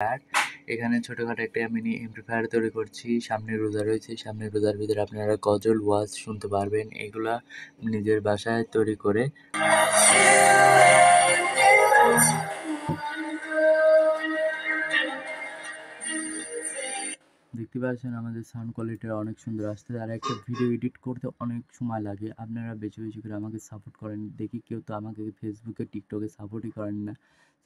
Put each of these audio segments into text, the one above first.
আর এখানে ছোটখাটো একটা মিনি এমপ্লিফায়ার তৈরি করছি। সামনে রোজা রয়েছে, সামনে রোজার ভিতরে আপনারা গজল ওয়াজ শুনতে পারবেন। এগুলা নিজের বাসায় তৈরি করে দেখতে পাচ্ছেন আমাদের সাউন্ড কোয়ালিটিটা অনেক সুন্দর আসছে। আর একটা ভিডিও এডিট করতে অনেক সময় লাগে। আপনারা বেশি বেশি করে আমাকে সাপোর্ট করেন। দেখি কেউ তো আমাকে ফেসবুকে টিকটকে সাপোর্টই করেন না।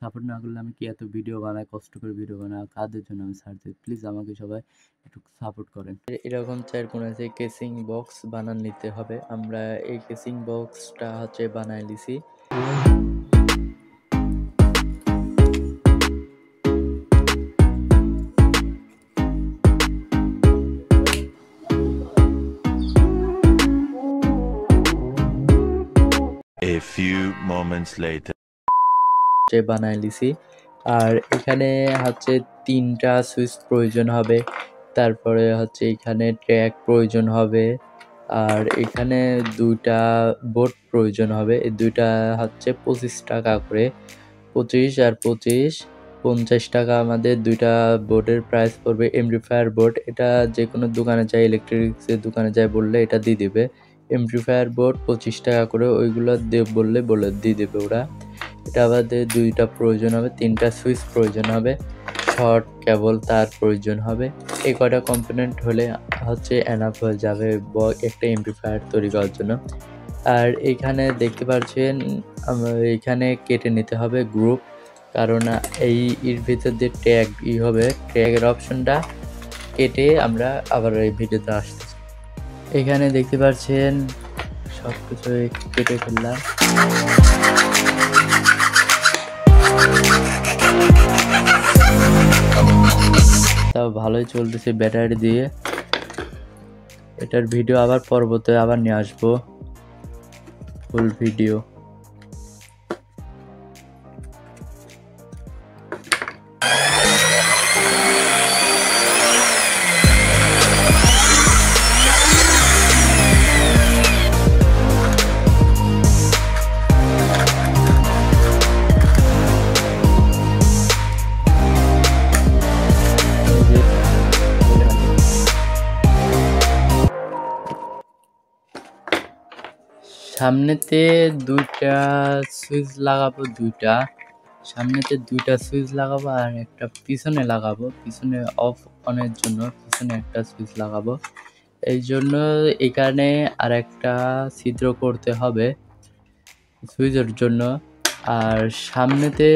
সাপোর্ট না করলে আমি কি এত ভিডিও বানাই, কষ্ট করে ভিডিও বানাই, কাদের জন্য আমি ছাড়তে? প্লিজ আমাকে সবাই একটু সাপোর্ট করেন। এরকম চার কোণে যে কেসিং বক্স বানান নিতে হবে। আমরা এই কেসিং বক্সটা বানাই লিছি। A few moments later. বানাই লিছি। আর এখানে 3টা সুইচ প্রয়োজন হবে। তারপরে এখানে ট্র্যাক প্রয়োজন হবে। আর এখানে 2টা বোর্ড প্রয়োজন হবে। এই 2টা 25 টাকা করে। 25 আর 25 50 টাকা আমাদের 2টা বোর্ডের প্রাইস পড়বে। এমপ্লিফায়ার বোর্ড এটা যে কোনো দোকানে যাই, ইলেকট্রনিক্সের দোকানে যাই বললে এটা দিয়ে দিবে। এমপ্লিফায়ার বোর্ড 25 টাকা করে, ওইগুলো বলে দিয়ে দেবে ওরা। এটা আমাদের 2টা প্রয়োজন হবে, 3টা সুইচ প্রয়োজন হবে, শর্ট কেবল তার প্রয়োজন হবে। এই কয়টা কম্পোনেন্ট হলে এনাফ হয়ে যাবে একটা এমপ্লিফায়ার তৈরি করার জন্য। আর এখানে দেখতে পাচ্ছেন এখানে কেটে নিতে হবে গ্রুপ, কারণ এর ভিতর দিয়ে ট্যাগ হবে, ট্যাগের অপশনটা কেটে আমরা আবার এই ভিডিওতে আসতেছি। এখানে দেখতে পাচ্ছেন সব কিছু কেটে ফেললাম। তাও ভালোই চলতেছে ব্যাটারি দিয়ে। এটার ভিডিও আবার পরবর্তীতে আবার নিয়ে আসবো, ফুল ভিডিও। সামনেতে 2টা সুইচ লাগাবো, সামনেতে 2টা সুইচ লাগাবো আর একটা পিছনে লাগাবো। পিছনে অফ অনের জন্য পিছনে একটা সুইচ লাগাবো। এই জন্য এখানে আর একটা ছিদ্র করতে হবে সুইচের জন্য। আর সামনেতে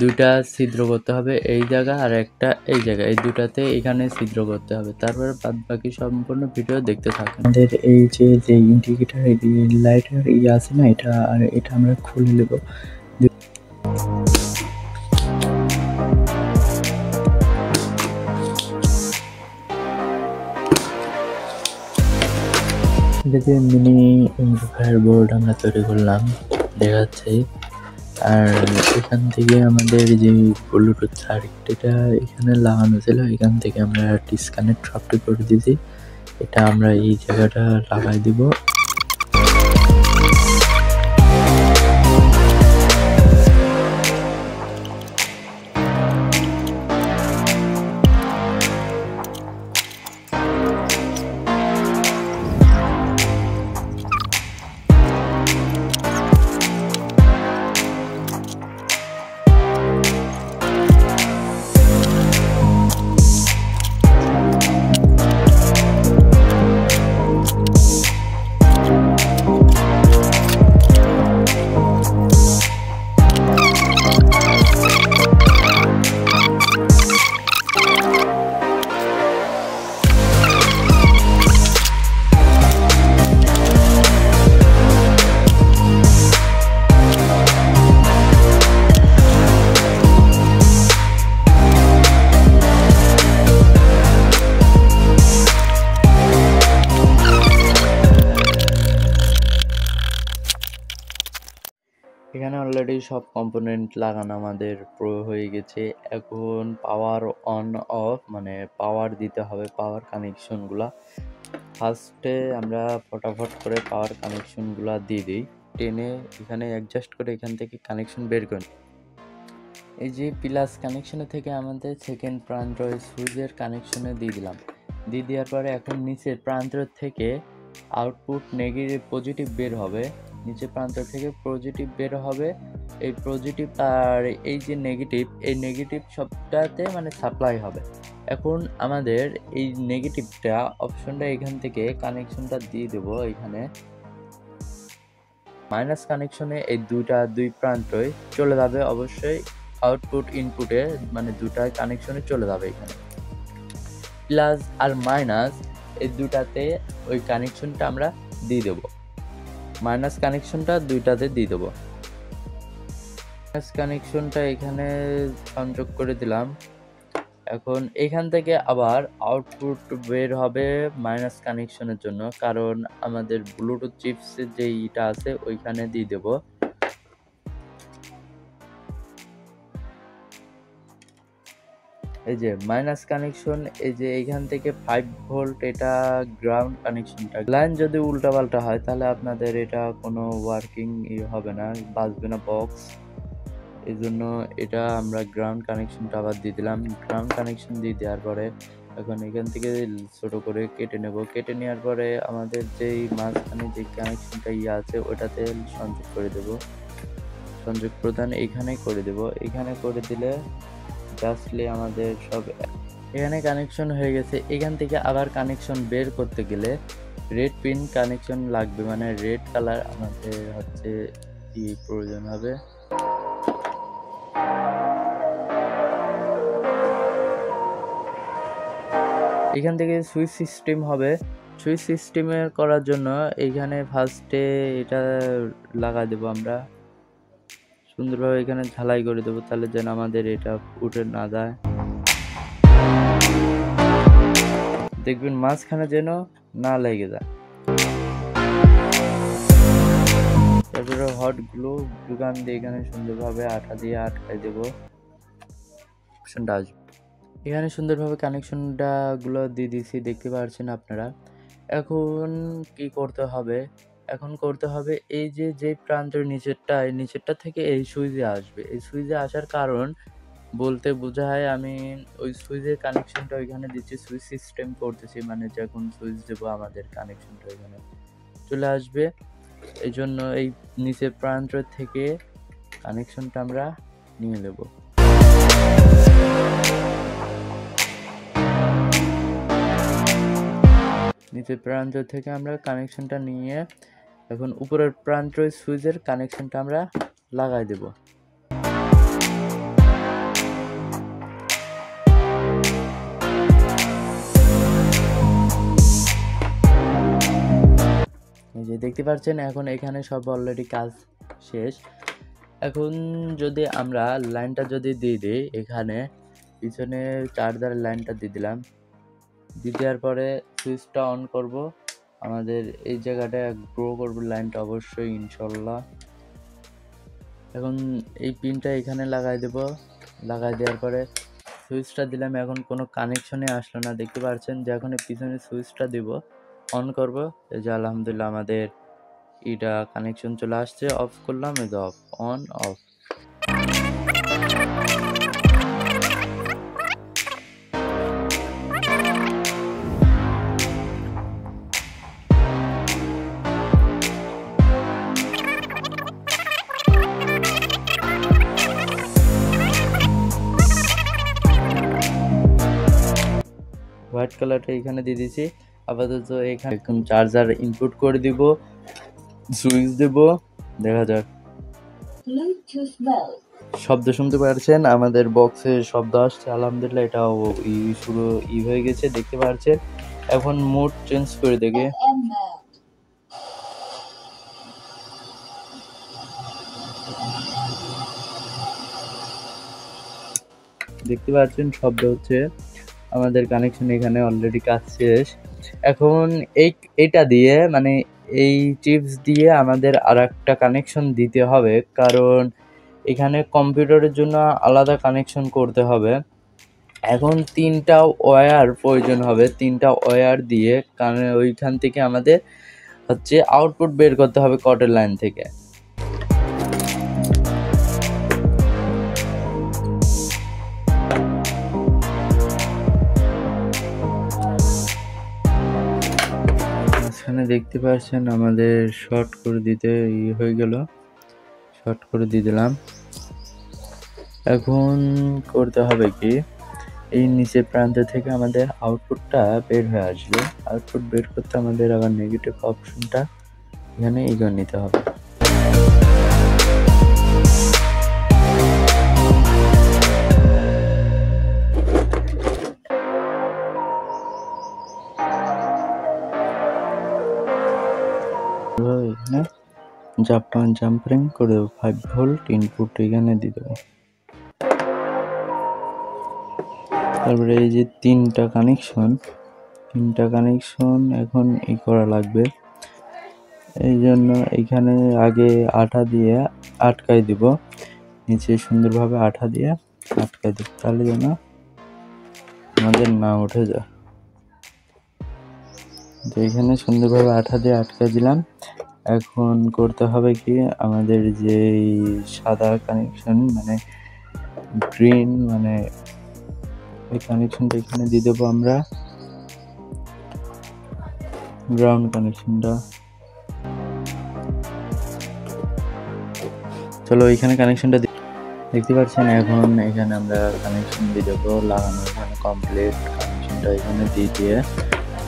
2টা ছিদ্র করতে হবে, এই জায়গা আর একটা এই জায়গা, এই 2টাতে এখানে ছিদ্র করতে হবে। তারপরে বাদ বাকি সম্পূর্ণ ভিডিও দেখতে থাকুন। আমাদের এই যে ইন্ডিকেটর লাইটের আছে না, এটা আমরা খুলে নেব। এটা যে মিনি এমপ্লিফায়ার বোর্ড আমরা তৈরি করলাম দেখাচ্ছি। আর এখান থেকে আমাদের যে ব্লুটুথ সার্কিট এটা এখানে লাগানো ছিল, এখান থেকে আমরা ডিসকানেক্ট সবটি করে দিয়েছি। এটা আমরা এই জায়গাটা লাগাই দিব। এখানে অলরেডি সব কম্পোনেন্ট লাগানো আমাদের হয়ে গেছে। এখন পাওয়ার অন অফ মানে পাওয়ার দিতে হবে, পাওয়ার কানেকশনগুলা ফার্স্টে আমরা ফটাফট করে পাওয়ার কানেকশনগুলা দিয়ে দিই। টেনে এখানে অ্যাডজাস্ট করে এখান থেকে কানেকশন বের করি। এই যে প্লাস কানেকশনে থেকে আমাদের সেকেন্ড প্রান্ত সুইচের কানেকশনে দিয়ে দিলাম। দিয়ে দেওয়ার পরে এখন নিচের প্রান্ত থেকে আউটপুট নেগেটিভ পজিটিভ বের হবে, নিচের প্রান্ত থেকে পজিটিভ বের হবে। এই পজিটিভ আর এই যে নেগেটিভ, এই নেগেটিভ সবটাতে মানে সাপ্লাই হবে। এখন আমাদের এই নেগেটিভটা অপশনটা এখান থেকে কানেকশনটা দিয়ে দেবো এখানে মাইনাস কানেকশনে। এই দুই প্রান্তই চলে যাবে অবশ্যই আউটপুট ইনপুটে, মানে দুটাই কানেকশনে চলে যাবে এখানে। প্লাস আর মাইনাস এই দুটাতে ওই কানেকশনটা আমরা দিয়ে দেবো, মাইনাস কানেকশনটা দুইটাতে দিয়ে দেবো। মাইনাস কানেকশনটা এখানে সংযোগ করে দিলাম। এখন এখান থেকে আবার আউটপুট বের হবে মাইনাস কানেকশনের জন্য, কারণ আমাদের ব্লুটুথ চিপসের যে ইটা আছে ওইখানে দিয়ে দেব। এই যে মাইনাস কানেকশন, এই যে এইখান থেকে 5 ভোল্ট, এটা গ্রাউন্ড কানেকশনটা। লাইন যদি উল্টাপাল্টা হয় তাহলে আপনাদের এটা কোনো ওয়ার্কিং হবে না, বাজবে না বক্স। এই জন্য এটা আমরা গ্রাউন্ড কানেকশনটা আবার দিয়ে দিলাম। গ্রাউন্ড কানেকশন দিয়ে দেওয়ার পরে এখন এখান থেকে ছোট করে কেটে নেব। কেটে নেওয়ার পরে আমাদের যেই মাঝখানে যে কানেকশনটা আছে ওটাতে সংযোগ করে দেব। সংযোগ প্রদান এখানে করে দেব। এখানে করে দিলে জাস্টলি আমাদের সব এখানে কানেকশন হয়ে গেছে। এখান থেকে আবার কানেকশন বের করতে গেলে রেড পিন কানেকশন লাগবে, মানে রেড কালার আমাদের হচ্ছে কি প্রয়োজন হবে। এখান থেকে সুইচ সিস্টেম হবে। সুইচ সিস্টেমের করার জন্য এইখানে ফার্স্টে এটা লাগা দেব, আমরা সুন্দরভাবে এখানে ঝালাই করে দেবো, তাহলে যেন আমাদের এটা উঠে না যায়। দেখবেন মাঝখানে যেন না লেগে যায়। তারপরে হট গ্লু গান দিয়ে এখানে সুন্দরভাবে আঠা দিয়ে আটকাই দেবো, অপশনটা আসবে। এখানে সুন্দরভাবে কানেকশনটা গুলো দিয়ে দিয়েছি, দেখতে পাচ্ছেন আপনারা। এখন কি করতে হবে, এখন করতে হবে এই যে প্রান্তের নিচেরটা থেকে এই সুইচে আসবে। এই সুইচে আসার কারণ বলতে বোঝায় আমি ওই সুইচের কানেকশনটা ওইখানে দিচ্ছি, সুইচ সিস্টেম করতেছি, মানে যখন সুইচ দেবো আমাদের কানেকশনটা ওইখানে চলে আসবে। এই জন্য এই নিচের প্রান্ত থেকে কানেকশনটা আমরা নিয়ে নেব। নিচের প্রান্ত থেকে আমরা কানেকশনটা নিয়ে এখন উপরের প্রান্ত সুইচের কানেকশনটা আমরা লাগাই দেব। এই যে দেখতে পাচ্ছেন এখন এখানে সব অলরেডি কাজ শেষ। এখন যদি আমরা লাইনটা যদি দিয়ে দিই, এখানে পিছনে চার্জারের লাইনটা দিয়ে দিলাম। দিয়ে দেওয়ার পরে সুইচটা অন করব, আমাদের এই জায়গাটা গ্রো করব লাইনটা অবশ্যই ইনশাল্লাহ। এখন এই পিনটা এখানে লাগাই দেব। লাগাই দেওয়ার পরে সুইচটা দিলাম, এখন কোনো কানেকশনে আসলো না, দেখতে পাচ্ছেন। যে এখন পিছনে সুইচটা দিব, অন করব, এই যে আলহামদুলিল্লাহ আমাদের এটা কানেকশন চলে আসছে। অফ করলাম, এই যে অফ, অন অফ। হোয়াইট কালারটা এখানে দিয়ে দিয়েছি। আপাতত এখানে এখন চার্জার ইনপুট করে দিব, সুইচ দেব, দেখা যাক। শব্দ শুনতে পাচ্ছেন, আমাদের বক্সে শব্দ আসছে আলহামদুলিল্লাহ। এটাও শুরু হয়ে গেছে, দেখতে পাচ্ছেন। এখন মোড চেঞ্জ করে দেখে দেখতে পাচ্ছেন শব্দ হচ্ছে। আমাদের কানেকশন এখানে অলরেডি কাজ শেষ। এখন এইটা দিয়ে মানে এই চিপস দিয়ে আমাদের আর একটা কানেকশন দিতে হবে, কারণ এখানে কম্পিউটারের জন্য আলাদা কানেকশন করতে হবে। এখন 3টা ওয়্যার প্রয়োজন হবে। 3টা ওয়্যার দিয়ে কারণ ওইখান থেকে আমাদের হচ্ছে আউটপুট বের করতে হবে কটের লাইন থেকে। এখানে দেখতে পাচ্ছেন আমাদের শর্ট করে দিতে হয়ে গেল, শর্ট করে দিয়ে দিলাম। এখন করতে হবে কি, এই নিচে প্রান্ত থেকে আমাদের আউটপুটটা বের হয়ে আসবে। আউটপুট বের করতে আমাদের আবার নেগেটিভ অপশনটা এখানে ইগনোর নিতে হবে। এখানে জাম্পারিং করে দেবো, 5 ভোল্ট ইনপুট এখানে দিয়ে দেবো। তারপরে এই যে তিনটা কানেকশন এখন করা লাগবে। এই জন্য এখানে আগে আঠা দিয়ে আটকাই দিব, নিচে সুন্দরভাবে আঠা দিয়ে আটকাই দিব, তাহলে যেন আমাদের না উঠে যায়। তো এখানে সুন্দরভাবে আঠা দিয়ে আটকাই দিলাম। এখন করতে হবে কি, আমাদের যে সাদা কানেকশন মানে গ্রিন মানে এই কানেকশনটা এখানে দিয়ে দেবো আমরা, গ্রাউন্ড কানেকশনটা। চলো এখানে কানেকশনটা দেখতে পাচ্ছেন। এখন এখানে আমরা কানেকশন দিয়ে দেবো, লাগানো এখানে কমপ্লিট। কানেকশনটা এখানে দিয়ে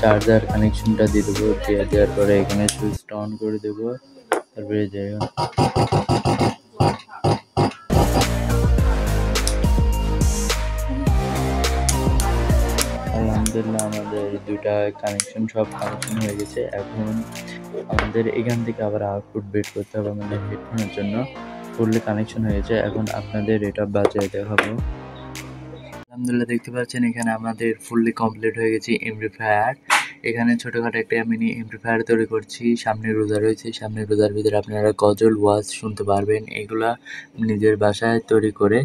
চার্জার কানেকশনটা দিয়ে দেবো, দেওয়ার পরে এখানে সুইচটা অন করে দেবো। তারপরে যাই হোক আলহামদুলিল্লাহ আমাদের দুইটা সব কানেকশন হয়ে গেছে। এখন আমাদের এখান থেকে আবার আউটপুট বের করতে হবে আমাদের হেডফোনের জন্য। ফুললি কানেকশন হয়েছে, এখন আপনাদের এটা বাজায় দেখাবো। আলহামদুলিল্লাহ দেখতে পাচ্ছেন এখানে আমাদের ফুললি কমপ্লিট হয়ে গেছে এমপ্লিফায়ার। এখানে ছোটোখাটো একটা মিনি এমপ্লিফায়ার তৈরি করছি। সামনে রোজা রয়েছে, সামনে রোজার ভিতরে আপনারা গজল ওয়াজ শুনতে পারবেন। এগুলা নিজের বাসায় তৈরি করে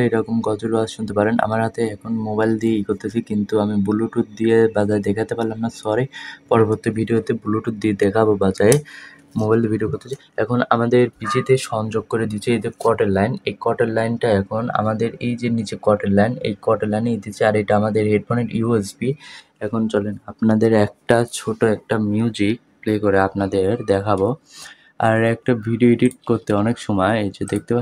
এরকম গজল ওয়াজ শুনতে পারেন। আমার হাতে এখন মোবাইল দিয়ে করতেছি, কিন্তু আমি ব্লুটুথ দিয়ে বাজায় দেখাতে পারলাম না, সরি। পরবর্তী ভিডিওতে ব্লুটুথ দিয়ে দেখাবো বাজায়, মোবাইল দিয়ে ভিডিও করতেছি। এখন আমাদের পিছিতে সংযোগ করে দিচ্ছে এই যে কটের লাইন, এই কটের লাইনটা এখন আমাদের এই যে নিচে কটের লাইন, এই কটের লাইনে দিচ্ছে। আর এটা আমাদের হেডফোনের ইউএসবি। এখন চলেন আপনাদের একটা ছোট একটা মিউজিক প্লে করে আপনাদের দেখাবো। আর একটা ভিডিও এডিট করতে অনেক সময়, এই যে দেখতে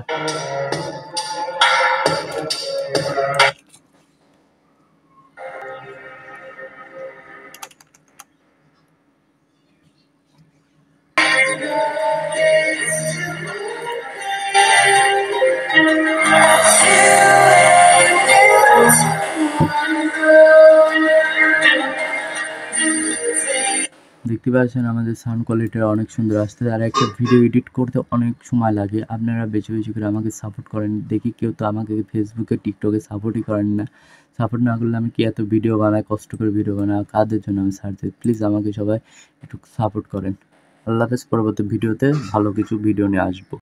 পাচ্ছেন আমাদের সাউন্ড কোয়ালিটিটা অনেক সুন্দর আসছে। আর একটা ভিডিও এডিট করতে অনেক সময় লাগে। আপনারা বেশি বেশি করে আমাকে সাপোর্ট করেন। দেখি কেউ তো আমাকে ফেসবুকে টিকটকে সাপোর্টই করেন না। সাপোর্ট না করলে আমি কি এত ভিডিও বানাই, কষ্ট করে ভিডিও বানাই, কাদের জন্য আমি ছাড়তে। প্লিজ আমাকে সবাই একটু সাপোর্ট করেন। আল্লাহ হাফেজ। পরবর্তী ভিডিওতে ভালো কিছু ভিডিও নিয়ে আসবো।